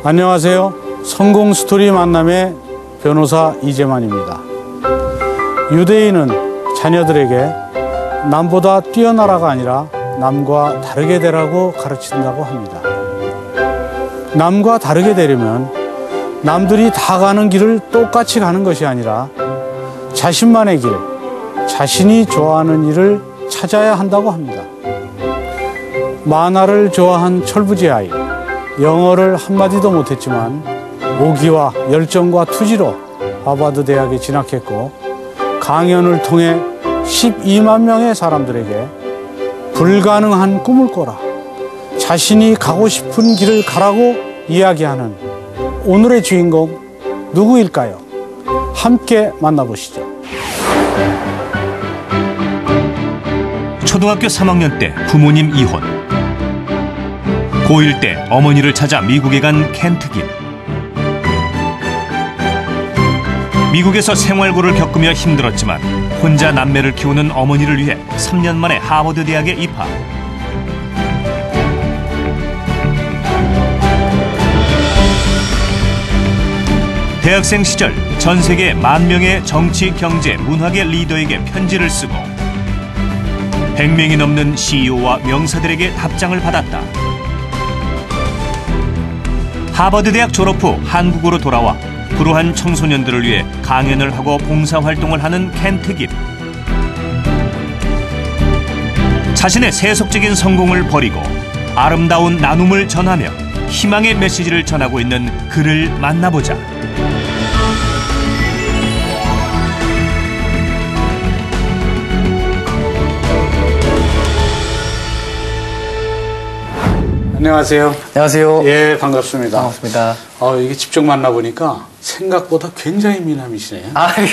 안녕하세요. 성공 스토리 만남의 변호사 이재만입니다. 유대인은 자녀들에게 남보다 뛰어나라가 아니라 남과 다르게 되라고 가르친다고 합니다. 남과 다르게 되려면 남들이 다 가는 길을 똑같이 가는 것이 아니라 자신만의 길, 자신이 좋아하는 일을 찾아야 한다고 합니다. 만화를 좋아한 철부지 아이, 영어를 한마디도 못했지만 오기와 열정과 투지로 하버드 대학에 진학했고 강연을 통해 12만 명의 사람들에게 불가능한 꿈을 꿔라, 자신이 가고 싶은 길을 가라고 이야기하는 오늘의 주인공 누구일까요? 함께 만나보시죠. 초등학교 3학년 때 부모님 이혼. 고1 때 어머니를 찾아 미국에 간 켄트김. 미국에서 생활고를 겪으며 힘들었지만 혼자 남매를 키우는 어머니를 위해 3년 만에 하버드 대학에 입학. 대학생 시절 전 세계 10,000명의 정치, 경제, 문학의 리더에게 편지를 쓰고 100명이 넘는 CEO와 명사들에게 답장을 받았다. 하버드 대학 졸업 후 한국으로 돌아와 불우한 청소년들을 위해 강연을 하고 봉사활동을 하는 켄트김. 자신의 세속적인 성공을 버리고 아름다운 나눔을 전하며 희망의 메시지를 전하고 있는 그를 만나보자. 안녕하세요. 안녕하세요. 예, 반갑습니다. 반갑습니다. 이게 직접 만나보니까 생각보다 굉장히 미남이시네요. 아유.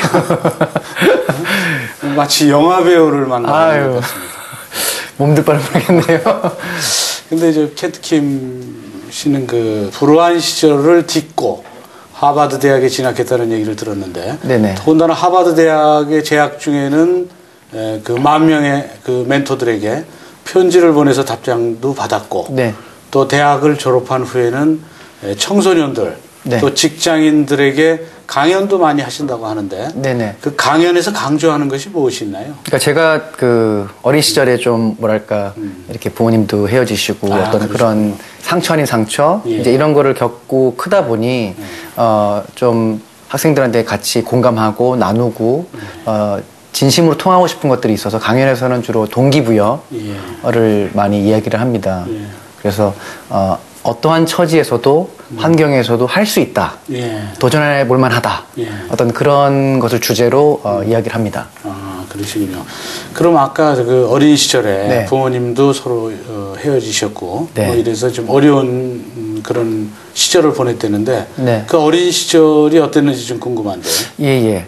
마치 영화 배우를 만나는 것 같습니다. 몸둘 바를 모르겠네요. 근데 이제 켄트김 씨는 그 불우한 시절을 딛고 하버드 대학에 진학했다는 얘기를 들었는데, 네네. 더군다나 하버드 대학에 재학 중에는 그 10,000명의 그 멘토들에게 편지를 보내서 답장도 받았고, 네. 또 대학을 졸업한 후에는 청소년들, 네. 또 직장인들에게 강연도 많이 하신다고 하는데, 네네. 그 강연에서 강조하는 것이 무엇이 있나요? 그러니까 제가 그 어린 시절에 좀 뭐랄까 이렇게 부모님도 헤어지시고 어떤 그런 상처 아닌 상처, 예. 이제 이런 거를 겪고 크다 보니 좀 학생들한테 같이 공감하고 나누고 진심으로 통하고 싶은 것들이 있어서 강연에서는 주로 동기부여를 많이 이야기를 합니다. 예. 그래서 어떠한 처지에서도 환경에서도 할 수 있다. 예. 도전해 볼 만하다. 예. 어떤 그런 것을 주제로 이야기를 합니다. 아, 그러시군요. 그럼 아까 그 어린 시절에 네. 부모님도 서로 헤어지셨고, 네. 이래서 좀 어려운 그런 시절을 보냈다는데, 네. 그 어린 시절이 어땠는지 좀 궁금한데요. 예.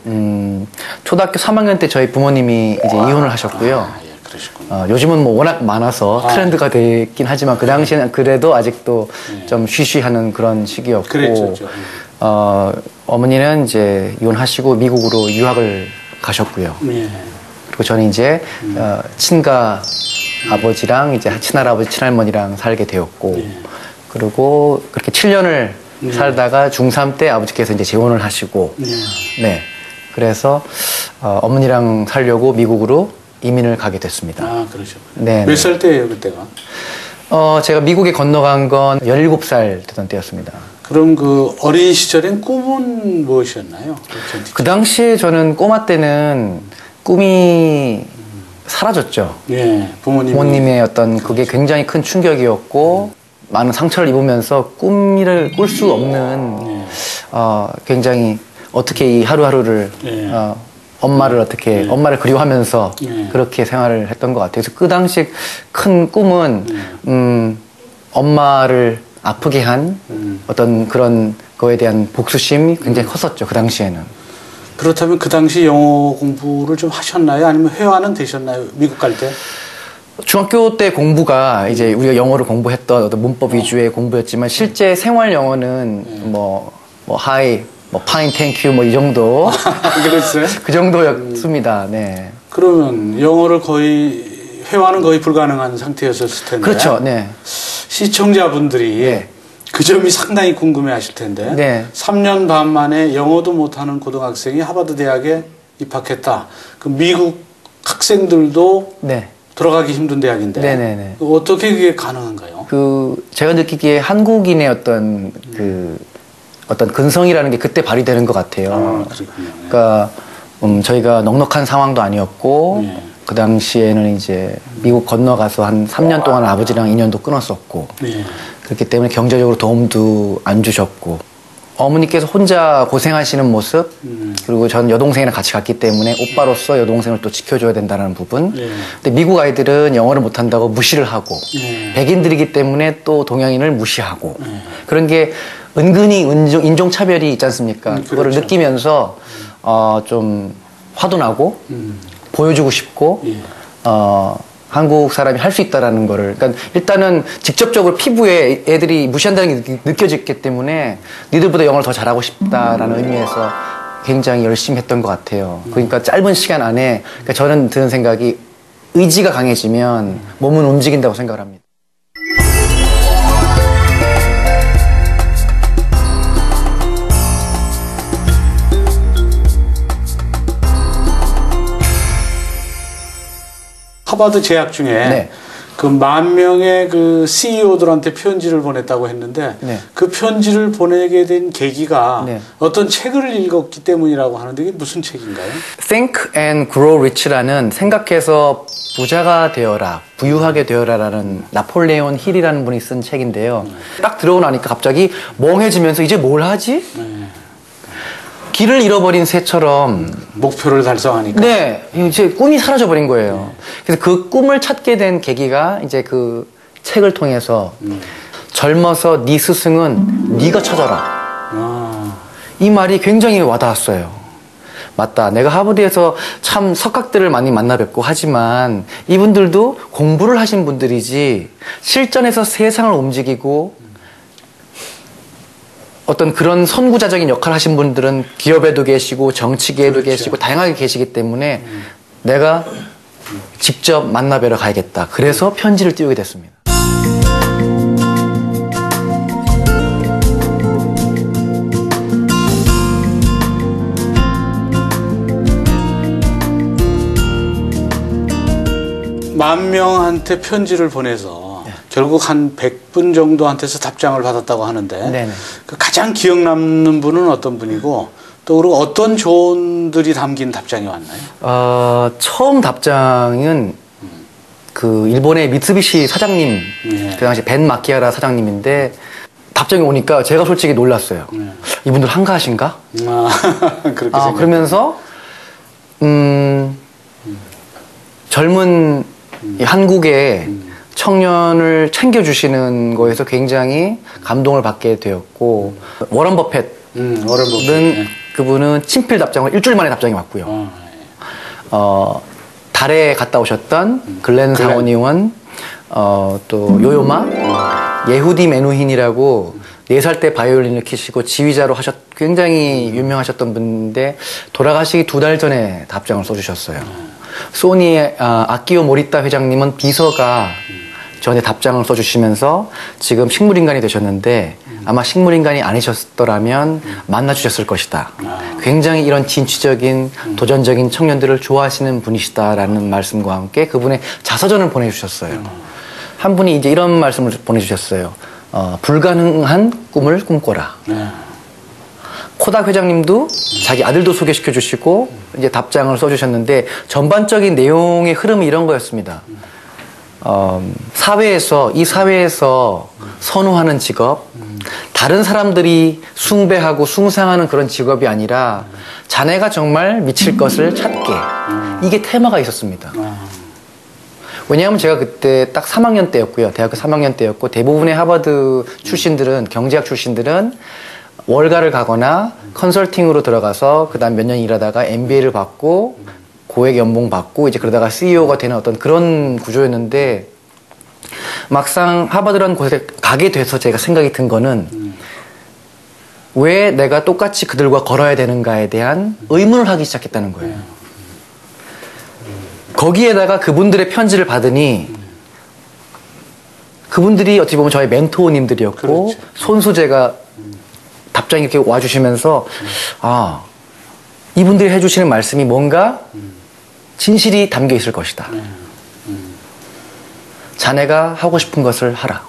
초등학교 3학년 때 저희 부모님이 이제 이혼을 하셨고요. 예, 그러시군요. 요즘은 뭐 워낙 많아서 트렌드가 됐긴 하지만 그 당시에는 그래도 아직도 좀 쉬쉬하는 그런 시기였고, 그랬죠. 어머니는 이제 이혼하시고 미국으로 유학을 가셨고요. 예. 그리고 저는 이제 친가 아버지랑 이제 친할아버지, 친할머니랑 살게 되었고, 예. 그리고 그렇게 7년을 살다가 중3 때 아버지께서 이제 재혼을 하시고, 예. 네. 그래서 어머니랑 살려고 미국으로 이민을 가게 됐습니다. 아, 그러셨군요. 네. 몇 살 때예요, 그때가? 제가 미국에 건너간 건 17살 되던 때였습니다. 그럼 그 어린 시절엔 꿈은 무엇이었나요? 그 당시에 저는 꼬마 때는 꿈이 사라졌죠. 예, 부모님의 어떤 그게 굉장히 큰 충격이었고, 많은 상처를 입으면서 꿈을 꿀 수 없는, 굉장히 어떻게 이 하루하루를, 엄마를 어떻게, 엄마를 그리워하면서 그렇게 생활을 했던 것 같아요. 그래서 그 당시 큰 꿈은, 엄마를 아프게 한 어떤 그런 거에 대한 복수심이 굉장히 컸었죠. 그 당시에는. 그렇다면 그 당시 영어 공부를 좀 하셨나요? 아니면 회화는 되셨나요? 미국 갈 때? 중학교 때 공부가 이제 우리가 영어를 공부했던 어떤 문법 위주의 공부였지만 실제 생활 영어는 뭐 hi, 뭐 fine, thank you 뭐 이 정도. 그랬어요? 그 정도였습니다. 네. 그러면 영어를 거의 회화는 거의 불가능한 상태였었을 텐데. 그렇죠. 네. 시청자분들이 네. 그 점이 상당히 궁금해 하실 텐데 네. 3년 반 만에 영어도 못하는 고등학생이 하버드 대학에 입학했다. 그 미국 학생들도 네. 들어가기 힘든 대학인데 네네네. 어떻게 그게 가능한가요? 제가 느끼기에 한국인의 어떤 어떤 근성이라는 게 그때 발휘되는 것 같아요. 그렇군요. 그러니까 저희가 넉넉한 상황도 아니었고 네. 그 당시에는 이제 미국 건너가서 한 3년 동안 아버지랑 인연도 끊었었고 네. 그렇기 때문에 경제적으로 도움도 안 주셨고 어머니께서 혼자 고생하시는 모습 그리고 전 여동생이랑 같이 갔기 때문에 오빠로서 여동생을 또 지켜줘야 된다는 부분. 네. 근데 미국 아이들은 영어를 못한다고 무시를 하고 네. 백인들이기 때문에 또 동양인을 무시하고 그런 게 은근히 인종차별이 있지 않습니까? 그거를 그렇죠. 느끼면서 좀 화도 나고 보여주고 싶고 예. 한국 사람이 할 수 있다라는 거를 그러니까 일단은 직접적으로 피부에 애들이 무시한다는 게 느껴졌기 때문에 니들보다 영어를 더 잘하고 싶다라는 의미에서 굉장히 열심히 했던 것 같아요. 그러니까 짧은 시간 안에 그러니까 저는 드는 생각이 의지가 강해지면 몸은 움직인다고 생각을 합니다. 하버드 재학 중에 네. 그 10,000명의 그 CEO들한테 편지를 보냈다고 했는데 네. 그 편지를 보내게 된 계기가 네. 어떤 책을 읽었기 때문이라고 하는데 이게 무슨 책인가요? Think and Grow Rich라는 생각해서 부자가 되어라, 부유하게 되어라라는 나폴레온 힐이라는 분이 쓴 책인데요. 딱 들어오고 나니까 갑자기 멍해지면서 이제 뭘 하지? 길을 잃어버린 새처럼 목표를 달성하니까. 네, 이제 꿈이 사라져버린 거예요. 그래서 그 꿈을 찾게 된 계기가 이제 그 책을 통해서 젊어서 네 스승은 네가 찾아라. 이 말이 굉장히 와닿았어요. 맞다. 내가 하버드에서 참 석학들을 많이 만나 뵙고 하지만 이분들도 공부를 하신 분들이지 실전에서 세상을 움직이고 어떤 그런 선구자적인 역할을 하신 분들은 기업에도 계시고 정치계에도 그렇죠. 계시고 다양하게 계시기 때문에 내가 직접 만나 뵈러 가야겠다. 그래서 편지를 띄우게 됐습니다. 만 명한테 편지를 보내서 결국 한 100분 정도한테서 답장을 받았다고 하는데 네네. 그 가장 기억 남는 분은 어떤 분이고 또 그리고 어떤 조언들이 담긴 답장이 왔나요? 처음 답장은 그 일본의 미쓰비시 사장님, 그 당시 벤 마키아라 사장님인데 답장이 오니까 제가 솔직히 놀랐어요. 이분들 한가하신가? 그렇게 생각. 그러면서 젊은 이 한국의 청년을 챙겨주시는 거에서 굉장히 감동을 받게 되었고 워런 버펫은 그분은 친필 답장을 일주일 만에 답장이 왔고요. 달에 갔다 오셨던 글렌 상원 의원, 또 요요마, 예후디 메누힌이라고 4살 때 바이올린을 키시고 지휘자로 굉장히 유명하셨던 분인데 돌아가시기 2달 전에 답장을 써주셨어요. 소니의 아키오 모리타 회장님은 비서가 저한테 답장을 써주시면서 지금 식물인간이 되셨는데 아마 식물인간이 아니셨더라면 만나주셨을 것이다. 굉장히 이런 진취적인 도전적인 청년들을 좋아하시는 분이시다라는 말씀과 함께 그분의 자서전을 보내주셨어요. 한 분이 이제 이런 말씀을 보내주셨어요. 불가능한 꿈을 꿈꿔라. 코닥 회장님도 자기 아들도 소개시켜 주시고 이제 답장을 써주셨는데 전반적인 내용의 흐름이 이런 거였습니다. 이 사회에서 선호하는 직업, 다른 사람들이 숭배하고 숭상하는 그런 직업이 아니라 자네가 정말 미칠 것을 찾게. 이게 테마가 있었습니다. 왜냐하면 제가 그때 딱 3학년 때였고요. 대학교 3학년 때였고 대부분의 하버드 출신들은 경제학 출신들은 월가를 가거나 컨설팅으로 들어가서 그 다음 몇 년 일하다가 MBA를 받고 고액 연봉 받고 이제 그러다가 CEO가 되는 어떤 그런 구조였는데 막상 하버드라는 곳에 가게 돼서 제가 생각이 든 거는 왜 내가 똑같이 그들과 걸어야 되는가에 대한 의문을 하기 시작했다는 거예요. 거기에다가 그분들의 편지를 받으니 그분들이 어떻게 보면 저의 멘토님들이었고 그렇죠. 손수 제가 답장이 이렇게 와주시면서 아, 이분들이 해주시는 말씀이 뭔가 진실이 담겨 있을 것이다. 자네가 하고 싶은 것을 하라.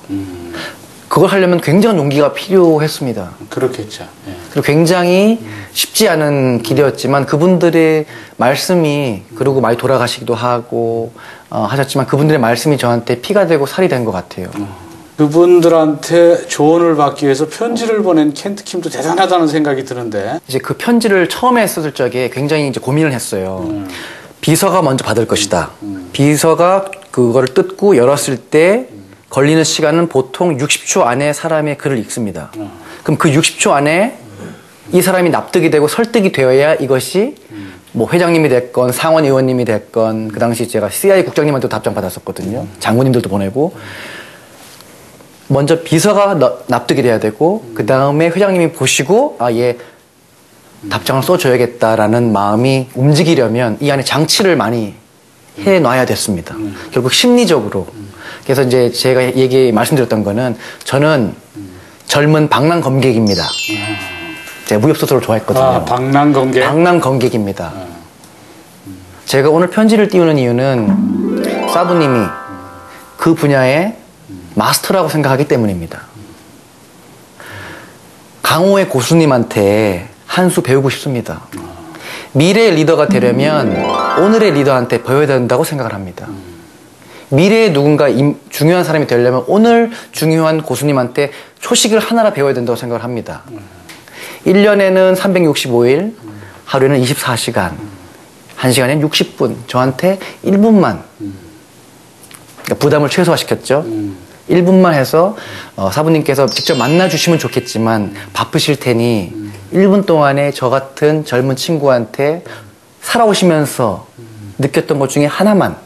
그걸 하려면 굉장한 용기가 필요했습니다. 그렇겠죠. 예. 그리고 굉장히 쉽지 않은 길이었지만 그분들의 말씀이 그리고 많이 돌아가시기도 하고 하셨지만 그분들의 말씀이 저한테 피가 되고 살이 된 것 같아요. 그분들한테 조언을 받기 위해서 편지를 보낸 켄트킴도 대단하다는 생각이 드는데 이제 그 편지를 처음에 썼을 적에 굉장히 이제 고민을 했어요. 비서가 먼저 받을 것이다. 비서가 그거를 뜯고 열었을 때 걸리는 시간은 보통 60초 안에 사람의 글을 읽습니다. 그럼 그 60초 안에 이 사람이 납득이 되고 설득이 되어야 이것이 뭐 회장님이 됐건 상원 의원님이 됐건 그 당시 제가 CIA 국장님한테도 답장 받았었거든요. 장군님들도 보내고 먼저 비서가 납득이 돼야 되고 그 다음에 회장님이 보시고 아, 얘 답장을 써줘야겠다라는 마음이 움직이려면 이 안에 장치를 많이 해놔야 됐습니다. 결국 심리적으로. 그래서 이제 제가 말씀드렸던 거는 저는 젊은 방랑검객입니다. 제가 무협소설을 좋아했거든요. 아, 방랑검객? 방랑검객입니다. 제가 오늘 편지를 띄우는 이유는 사부님이 그 분야의 마스터라고 생각하기 때문입니다. 강호의 고수님한테 한 수 배우고 싶습니다. 미래의 리더가 되려면 오늘의 리더한테 배워야 된다고 생각을 합니다. 미래에 누군가 중요한 사람이 되려면 오늘 중요한 고수님한테 초식을 하나라 배워야 된다고 생각을 합니다. 1년에는 365일, 하루에는 24시간, 1시간에는 60분, 저한테 1분만 그러니까 부담을 최소화시켰죠. 1분만 해서 사부님께서 직접 만나주시면 좋겠지만 바쁘실 테니 1분 동안에 저 같은 젊은 친구한테 살아오시면서 느꼈던 것 중에 하나만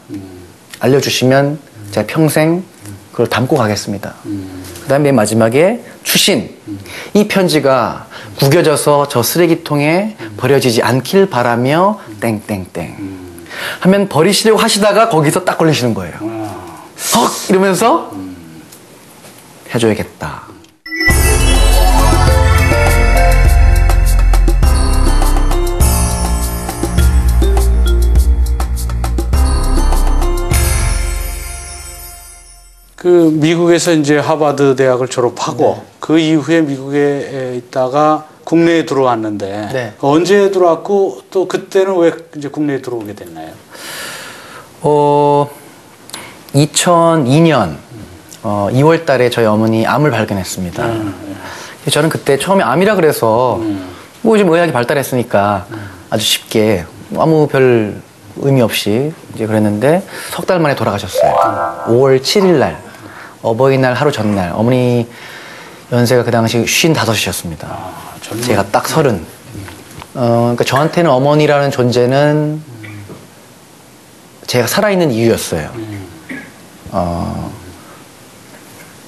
알려주시면 제가 평생 그걸 담고 가겠습니다. 그 다음에 맨 마지막에 추신. 이 편지가 구겨져서 저 쓰레기통에 버려지지 않길 바라며 땡땡땡 하면 버리시려고 하시다가 거기서 딱 걸리시는 거예요. 헉! 이러면서 해줘야겠다. 그 미국에서 이제 하버드 대학을 졸업하고 네. 그 이후에 미국에 있다가 국내에 들어왔는데 네. 언제 들어왔고 또 그때는 왜 이제 국내에 들어오게 됐나요? 2002년 2월 달에 저희 어머니 암을 발견했습니다. 저는 그때 처음에 암이라 그래서 뭐 요즘 의학이 발달했으니까 아주 쉽게 아무 별 의미 없이 이제 그랬는데 석 달 만에 돌아가셨어요. 5월 7일 날 어버이날 하루 전날 어머니 연세가 그 당시 55이셨습니다. 제가 딱 30. 그러니까 저한테는 어머니라는 존재는 제가 살아있는 이유였어요.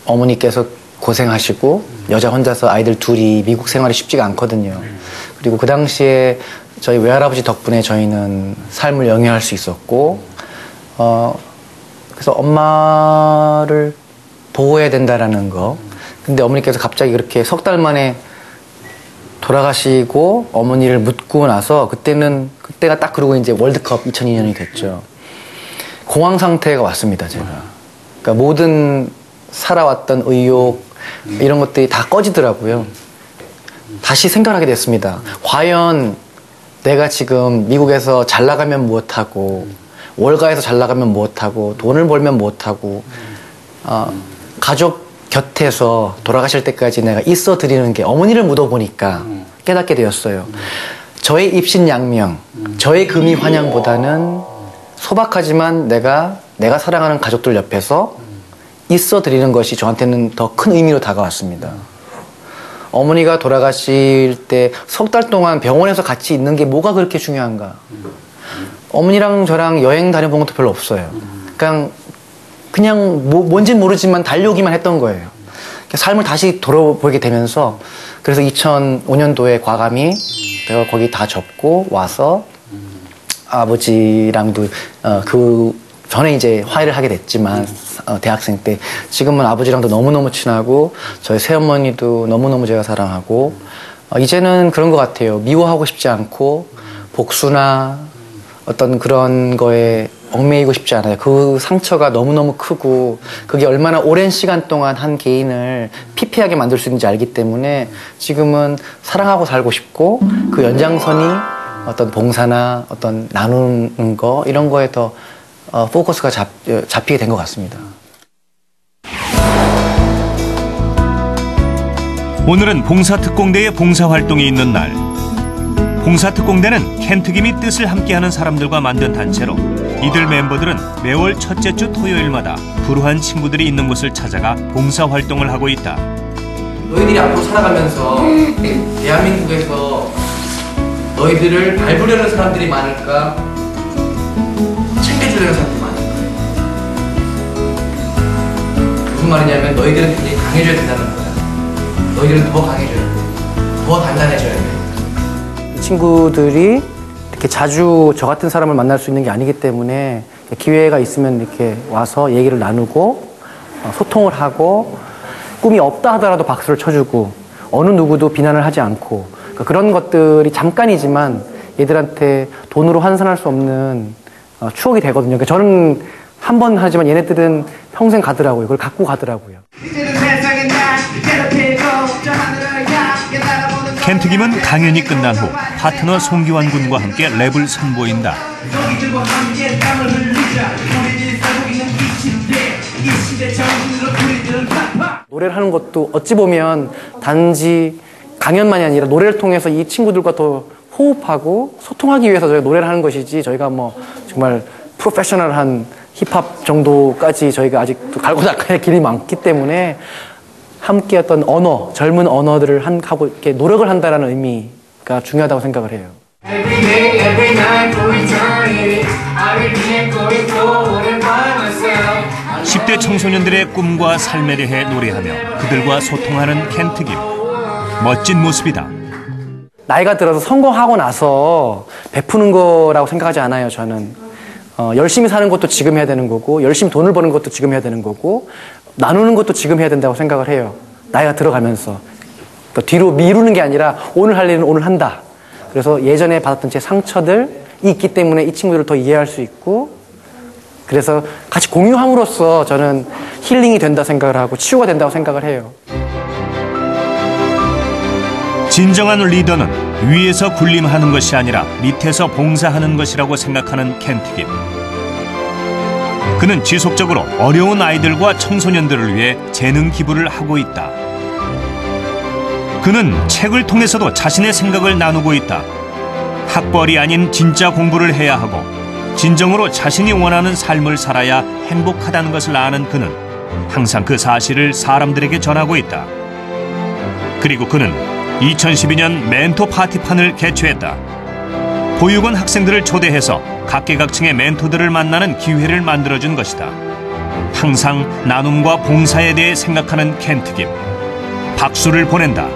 어머니께서 고생하시고 여자 혼자서 아이들 둘이 미국 생활이 쉽지가 않거든요. 그리고 그 당시에 저희 외할아버지 덕분에 저희는 삶을 영위할 수 있었고 그래서 엄마를 보호해야 된다라는 거. 근데 어머니께서 갑자기 그렇게 석 달 만에 돌아가시고 어머니를 묻고 나서 그때가 딱 그러고 이제 월드컵 2002년이 됐죠. 공황 상태가 왔습니다, 제가. 그러니까 모든 살아왔던 의욕 이런 것들이 다 꺼지더라고요. 다시 생각하게 됐습니다. 과연 내가 지금 미국에서 잘 나가면 무엇하고 월가에서 잘 나가면 무엇하고 돈을 벌면 무엇하고 가족 곁에서 돌아가실 때까지 내가 있어 드리는 게 어머니를 묻어보니까 깨닫게 되었어요. 저의 입신양명, 저의 금이 환영보다는 소박하지만 내가 사랑하는 가족들 옆에서 있어 드리는 것이 저한테는 더 큰 의미로 다가왔습니다. 어머니가 돌아가실 때 석 달 동안 병원에서 같이 있는 게 뭐가 그렇게 중요한가? 어머니랑 저랑 여행 다녀본 것도 별로 없어요. 그냥 뭔진 모르지만 달려오기만 했던 거예요. 삶을 다시 돌아보게 되면서 그래서 2005년도에 과감히 내가 거기 다 접고 와서 아버지랑도 그 전에 이제 화해를 하게 됐지만 대학생 때 지금은 아버지랑도 너무너무 친하고 저희 새어머니도 너무너무 제가 사랑하고 이제는 그런 것 같아요. 미워하고 싶지 않고 복수나 어떤 그런 거에 얽매이고 싶지 않아요. 그 상처가 너무너무 크고 그게 얼마나 오랜 시간 동안 한 개인을 피폐하게 만들 수 있는지 알기 때문에 지금은 사랑하고 살고 싶고 그 연장선이 어떤 봉사나 어떤 나누는 거 이런 거에 더 포커스가 잡히게 된 것 같습니다. 오늘은 봉사특공대의 봉사활동이 있는 날. 봉사특공대는 켄트김이 뜻을 함께하는 사람들과 만든 단체로 이들 멤버들은 매월 첫째 주 토요일마다 불우한 친구들이 있는 곳을 찾아가 봉사활동을 하고 있다. 너희들이 앞으로 살아가면서 대한민국에서 너희들을 밟으려는 사람들이 많을까? 챙겨주려는 사람들이 많을까? 무슨 말이냐면 너희들은 굉장히 강해져야 된다는 거야. 너희들은 더 강해져야 돼. 더 단단해져야 돼. 이 친구들이 이렇게 자주 저 같은 사람을 만날 수 있는 게 아니기 때문에 기회가 있으면 이렇게 와서 얘기를 나누고 소통을 하고 꿈이 없다 하더라도 박수를 쳐주고 어느 누구도 비난을 하지 않고 그런 것들이 잠깐이지만 얘들한테 돈으로 환산할 수 없는 추억이 되거든요. 저는 한 번 하지만 얘네들은 평생 가더라고요. 그걸 갖고 가더라고요. 켄트김은 강연이 끝난 후 파트너 송기환 군과 함께 랩을 선보인다. 노래를 하는 것도 어찌 보면 단지 강연만이 아니라 노래를 통해서 이 친구들과 더 호흡하고 소통하기 위해서 저희가 노래를 하는 것이지 저희가 뭐 정말 프로페셔널한 힙합 정도까지 저희가 아직도 갈고 닦아야 길이 많기 때문에 함께 어떤 언어, 젊은 언어들을 하고 이렇게 노력을 한다는 의미가 중요하다고 생각을 해요. 10대 청소년들의 꿈과 삶에 대해 노래하며 그들과 소통하는 켄트김. 멋진 모습이다. 나이가 들어서 성공하고 나서 베푸는 거라고 생각하지 않아요, 저는. 열심히 사는 것도 지금 해야 되는 거고 열심히 돈을 버는 것도 지금 해야 되는 거고 나누는 것도 지금 해야 된다고 생각을 해요. 나이가 들어가면서. 그러니까 뒤로 미루는 게 아니라 오늘 할 일은 오늘 한다. 그래서 예전에 받았던 제 상처들이 있기 때문에 이 친구들을 더 이해할 수 있고 그래서 같이 공유함으로써 저는 힐링이 된다 생각을 하고 치유가 된다고 생각을 해요. 진정한 리더는 위에서 군림하는 것이 아니라 밑에서 봉사하는 것이라고 생각하는 켄트김. 그는 지속적으로 어려운 아이들과 청소년들을 위해 재능 기부를 하고 있다. 그는 책을 통해서도 자신의 생각을 나누고 있다. 학벌이 아닌 진짜 공부를 해야 하고 진정으로 자신이 원하는 삶을 살아야 행복하다는 것을 아는 그는 항상 그 사실을 사람들에게 전하고 있다. 그리고 그는 2012년 멘토 파티판을 개최했다. 보육원 학생들을 초대해서 각계각층의 멘토들을 만나는 기회를 만들어준 것이다. 항상 나눔과 봉사에 대해 생각하는 켄트김. 박수를 보낸다.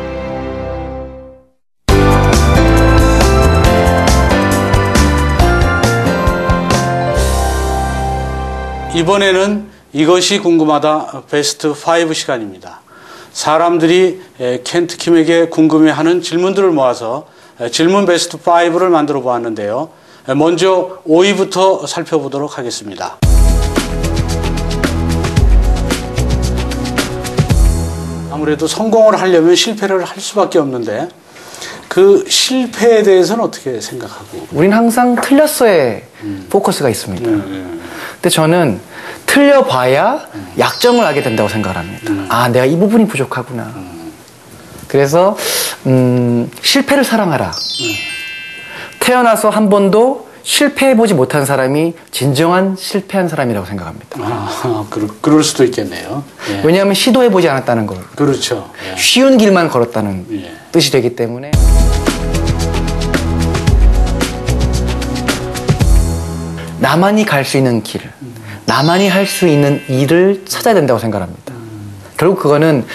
이번에는 이것이 궁금하다 베스트 5 시간입니다. 사람들이 켄트킴에게 궁금해하는 질문들을 모아서 질문 베스트 5를 만들어 보았는데요. 먼저 5위부터 살펴보도록 하겠습니다. 아무래도 성공을 하려면 실패를 할 수밖에 없는데 그 실패에 대해서는 어떻게 생각하고? 우린 항상 틀렸어에 포커스가 있습니다. 근데 저는 틀려봐야 약점을 알게 된다고 생각을 합니다. 아, 내가 이 부분이 부족하구나. 그래서 실패를 사랑하라. 태어나서 한 번도 실패해보지 못한 사람이 진정한 실패한 사람이라고 생각합니다. 그럴 수도 있겠네요. 예. 왜냐하면 시도해보지 않았다는 걸. 그렇죠. 예. 쉬운 길만 걸었다는 뜻이 되기 때문에 나만이 갈 수 있는 길, 나만이 할 수 있는 일을 찾아야 된다고 생각합니다. 결국 그거는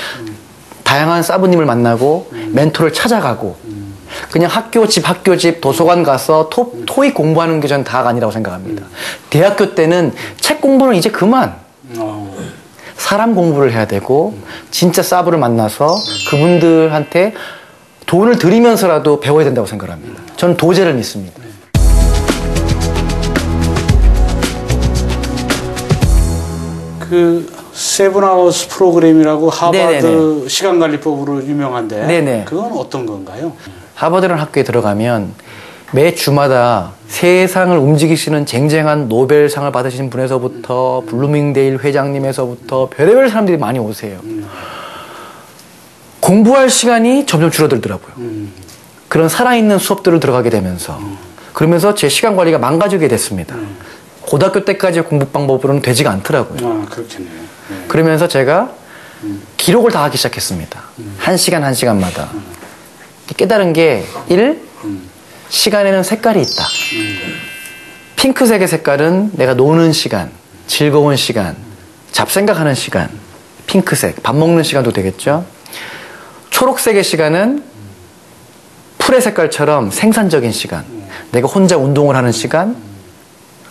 다양한 사부님을 만나고 멘토를 찾아가고 그냥 학교 집 도서관 가서 토익 공부하는 게 저는 다가 아니라고 생각합니다. 대학교 때는 책 공부는 이제 그만. 사람 공부를 해야 되고 진짜 사부를 만나서 그분들한테 돈을 들이면서라도 배워야 된다고 생각합니다. 저는 도제를 믿습니다. 그 세븐아워스 프로그램이라고 하버드 네네네. 시간관리법으로 유명한데 네네. 그건 어떤 건가요? 하버드라는 학교에 들어가면 매 주마다 세상을 움직이시는 쟁쟁한 노벨상을 받으신 분에서부터 블루밍데일 회장님에서부터 별의별 사람들이 많이 오세요. 공부할 시간이 점점 줄어들더라고요. 그런 살아있는 수업들을 들어가게 되면서 그러면서 제 시간 관리가 망가지게 됐습니다. 고등학교 때까지의 공부 방법으로는 되지가 않더라고요. 아, 그렇겠네요. 네. 그러면서 제가 기록을 다 하기 시작했습니다. 한 시간마다. 깨달은 게 1. 시간에는 색깔이 있다. 핑크색의 색깔은 내가 노는 시간, 즐거운 시간, 잡생각하는 시간, 핑크색, 밥 먹는 시간도 되겠죠. 초록색의 시간은 풀의 색깔처럼 생산적인 시간, 내가 혼자 운동을 하는 시간,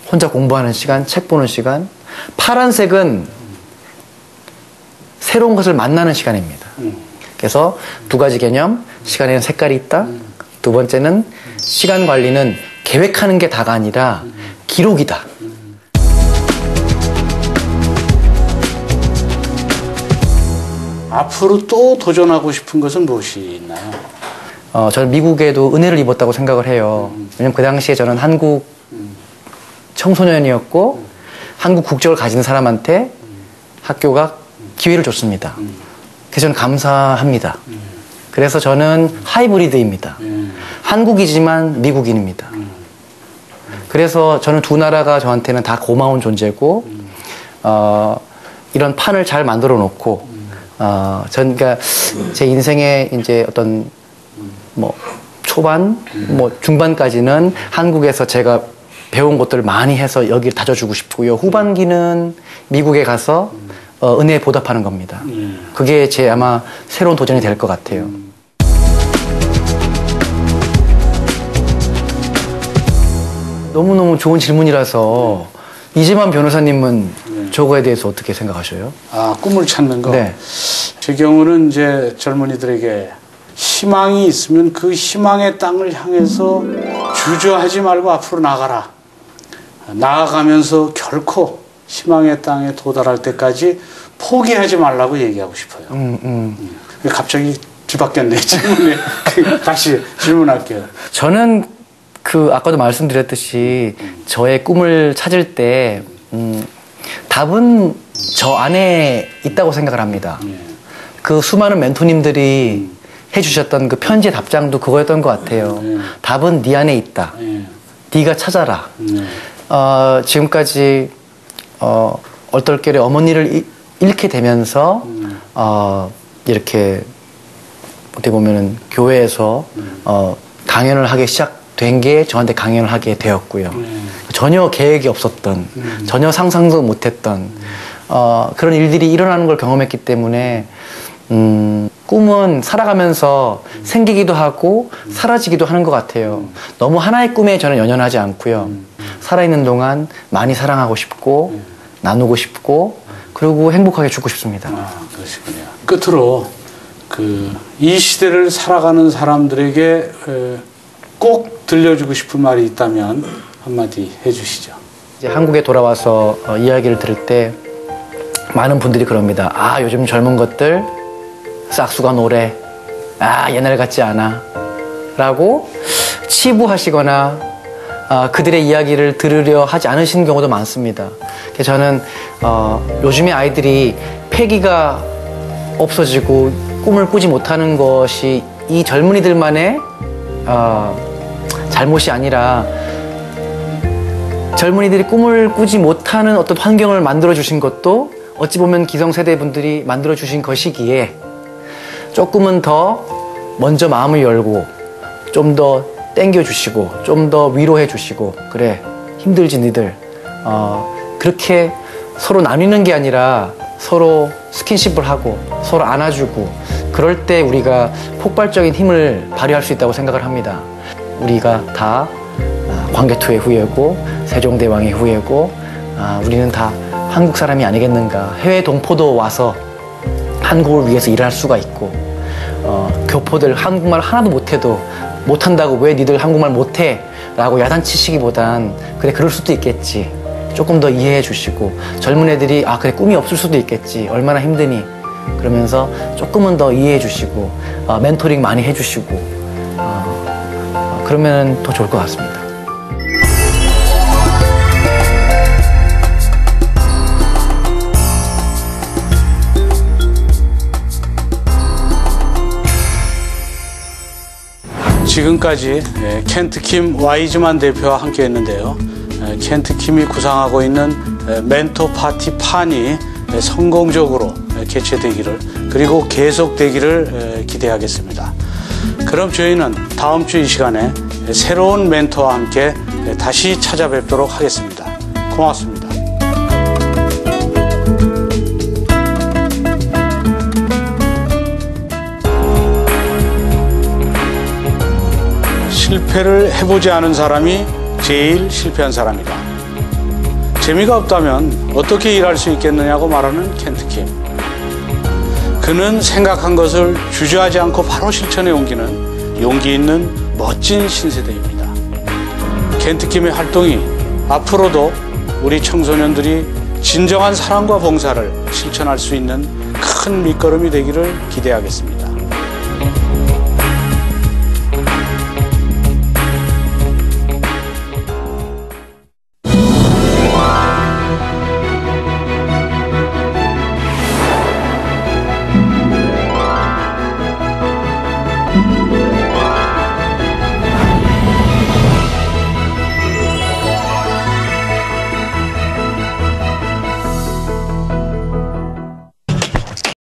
혼자 공부하는 시간, 책 보는 시간. 파란색은 새로운 것을 만나는 시간입니다. 그래서 두 가지 개념, 시간에는 색깔이 있다. 두 번째는 시간 관리는 계획하는 게 다가 아니라 기록이다. 앞으로 또 도전하고 싶은 것은 무엇이 있나요? 저는 미국에도 은혜를 입었다고 생각을 해요. 왜냐면 그 당시에 저는 한국 청소년이었고 한국 국적을 가진 사람한테 학교가 기회를 줬습니다. 그래서 저는 감사합니다. 그래서 저는 하이브리드입니다. 한국이지만 미국인입니다. 그래서 저는 두 나라가 저한테는 다 고마운 존재고 이런 판을 잘 만들어 놓고 전 그러니까 제 인생의 이제 어떤 뭐 초반 뭐 중반까지는 한국에서 제가 배운 것들을 많이 해서 여기를 다져주고 싶고요. 후반기는 미국에 가서 은혜에 보답하는 겁니다. 그게 제 아마 새로운 도전이 될 것 같아요. 너무너무 좋은 질문이라서 이재만 변호사님은 저거에 대해서 어떻게 생각하셔요? 아, 꿈을 찾는 거? 네. 제 경우는 이제 젊은이들에게 희망이 있으면 그 희망의 땅을 향해서 주저하지 말고 앞으로 나가라. 나아가면서 결코 희망의 땅에 도달할 때까지 포기하지 말라고 얘기하고 싶어요. 갑자기 뒤바뀌었네, 질문이. 다시 질문할게요. 저는 아까도 말씀드렸듯이 저의 꿈을 찾을 때 답은 저 안에 있다고 생각을 합니다. 그 수많은 멘토님들이 해주셨던 그 편지의 답장도 그거였던 것 같아요. 답은 네 안에 있다. 네가 찾아라. 지금까지 얼떨결에 어머니를 잃게 되면서 이렇게 어떻게 보면은 교회에서 강연을 하기 시작된 게 저한테 강연을 하게 되었고요. 전혀 계획이 없었던, 전혀 상상도 못했던 그런 일들이 일어나는 걸 경험했기 때문에 꿈은 살아가면서 생기기도 하고 사라지기도 하는 것 같아요. 너무 하나의 꿈에 저는 연연하지 않고요. 살아있는 동안 많이 사랑하고 싶고 나누고 싶고 그리고 행복하게 죽고 싶습니다. 아, 그러시군요. 끝으로 이 시대를 살아가는 사람들에게 꼭 들려주고 싶은 말이 있다면 한마디 해주시죠. 이제 한국에 돌아와서 이야기를 들을 때 많은 분들이 그럽니다. 아, 요즘 젊은 것들 싹수가 노래, 아, 옛날 같지 않아 라고 치부하시거나 그들의 이야기를 들으려 하지 않으시는 경우도 많습니다. 그래서 저는 요즘의 아이들이 패기가 없어지고 꿈을 꾸지 못하는 것이 이 젊은이들만의 잘못이 아니라 젊은이들이 꿈을 꾸지 못하는 어떤 환경을 만들어 주신 것도 어찌 보면 기성세대 분들이 만들어 주신 것이기에 조금은 더 먼저 마음을 열고 좀 더 땡겨 주시고 좀 더 위로해 주시고 그래 힘들지 니들 그렇게 서로 나뉘는 게 아니라 서로 스킨십을 하고 서로 안아주고 그럴 때 우리가 폭발적인 힘을 발휘할 수 있다고 생각을 합니다. 우리가 다 광개토의 후예고 세종대왕의 후예고 우리는 다 한국 사람이 아니겠는가. 해외 동포도 와서 한국을 위해서 일할 수가 있고 교포들 한국말 하나도 못해도 못한다고 왜 니들 한국말 못해? 라고 야단치시기보단 그래 그럴 수도 있겠지. 조금 더 이해해 주시고 젊은 애들이 그래 꿈이 없을 수도 있겠지. 얼마나 힘드니? 그러면서 조금은 더 이해해 주시고 멘토링 많이 해 주시고 그러면 더 좋을 것 같습니다. 지금까지 켄트킴 와이즈만 대표와 함께 했는데요. 켄트킴이 구상하고 있는 멘토 파티 판이 성공적으로 개최되기를 그리고 계속되기를 기대하겠습니다. 그럼 저희는 다음 주 이 시간에 새로운 멘토와 함께 다시 찾아뵙도록 하겠습니다. 고맙습니다. 실패를 해보지 않은 사람이 제일 실패한 사람이다. 재미가 없다면 어떻게 일할 수 있겠느냐고 말하는 켄트킴. 그는 생각한 것을 주저하지 않고 바로 실천해 옮기는 용기 있는 멋진 신세대입니다. 켄트킴의 활동이 앞으로도 우리 청소년들이 진정한 사랑과 봉사를 실천할 수 있는 큰 밑거름이 되기를 기대하겠습니다.